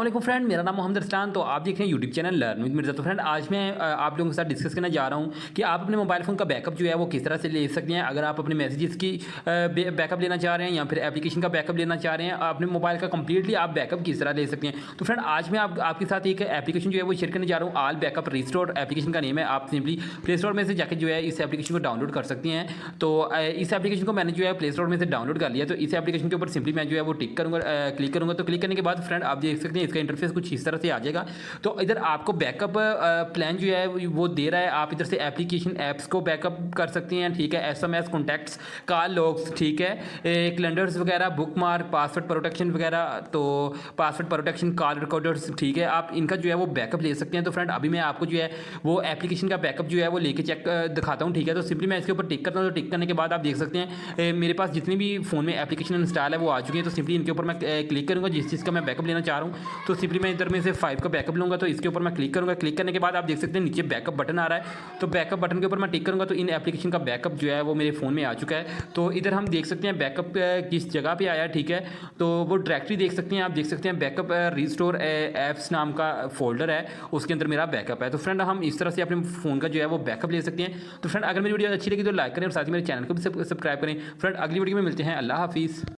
वालेकुम फ्रेंड, मेरा नाम मोहम्मद अरसलान। तो आप देख रहे हैं YouTube channel learn with Mirza. तो फ्रेंड आज मैं आप लोगों के साथ डिस्कस करने जा रहा हूँ कि आप अपने मोबाइल फ़ोन का बैकअप जो है वो किस तरह से ले सकते हैं। अगर आप अपने मैसेजेस की बैकअप लेना चाह रहे हैं या फिर एप्लीकेशन का बैकअप लेना चाह रहे हैं, अपने मोबाइल का कंप्लीटली आप बैकअप किस तरह ले सकते हैं। तो फ्रेंड आज मैं आपके साथ एक एप्लीकेशन जो है वो शेयर करने जा रहा हूँ। ऑल बैकअप रिस्टोर एप्लीकेशन का नेम है। आप सिंपली प्ले स्टोर में से जाकर जो है इस एप्लीकेशन को डाउनलोड कर सकते हैं। तो इस एप्लीकेशन को मैंने जो है प्ले स्टोर में से डाउनलोड कर लिया। तो इस एप्लीकेशन के ऊपर सिंपली मैं जो है वो टिक करूँगा, क्लिक करूँगा। तो क्लिक करने के बाद फ्रेंड आप देख सकते हैं इसका इंटरफेस कुछ इस तरह से आ जाएगा। तो इधर आपको बैकअप प्लान जो है वो दे रहा है। आप इधर से एप्लीकेशन ऐप्स को बैकअप कर सकते हैं, ठीक है। एसएमएस, कॉन्टैक्ट्स, कॉल लॉग्स, ठीक है, कैलेंडर्स वगैरह, बुकमार्क, पासवर्ड प्रोटेक्शन वगैरह। तो पासवर्ड प्रोटेक्शन, कॉल रिकॉर्डर्स, ठीक है, आप इनका जो है वो बैकअप ले सकते हैं। तो फ्रेंड अभी मैं आपको जो है वो एप्लीकेशन का बैकअप जो है वो लेके चेक दिखाता हूँ, ठीक है। तो सिंपली मैं इसके ऊपर टिक करता हूँ। तो टिक करने के बाद आप देख सकते हैं मेरे पास जितनी भी फ़ोन में एप्लीकेशन इंस्टॉल है वो आ चुकी है। तो सिंपली इनके ऊपर मैं क्लिक करूँगा जिस चीज़ का मैं बैकअप लेना चाह रहा हूँ। तो सिंपली मैं इधर में से 5 का बैकअप लूँगा। तो इसके ऊपर मैं क्लिक करूँगा। क्लिक करने के बाद आप देख सकते हैं नीचे बैकअप बटन आ रहा है। तो बैकअप बटन के ऊपर मैं टिक करूँगा तो इन एप्लीकेशन का बैकअप जो है वो मेरे फ़ोन में आ चुका है। तो इधर हम देख सकते हैं बैकअप किस जगह पे आया है, ठीक है। तो वो डायरेक्टरी देख सकते हैं, आप देख सकते हैं बैकअप रिस्टोर ऐप्स नाम का फोल्डर है, उसके अंदर मेरा बैकअप है। तो फ्रेंड हम इस तरह से अपने फ़ोन का जो है वो बैकअप ले सकते हैं। तो फ्रेंड अगर मेरी वीडियो अच्छी लगी तो लाइक करें और साथ ही मेरे चैनल को भी सब्सक्राइब करें। फ्रेंड अगली वीडियो में मिलते हैं। अल्लाह हाफिज़।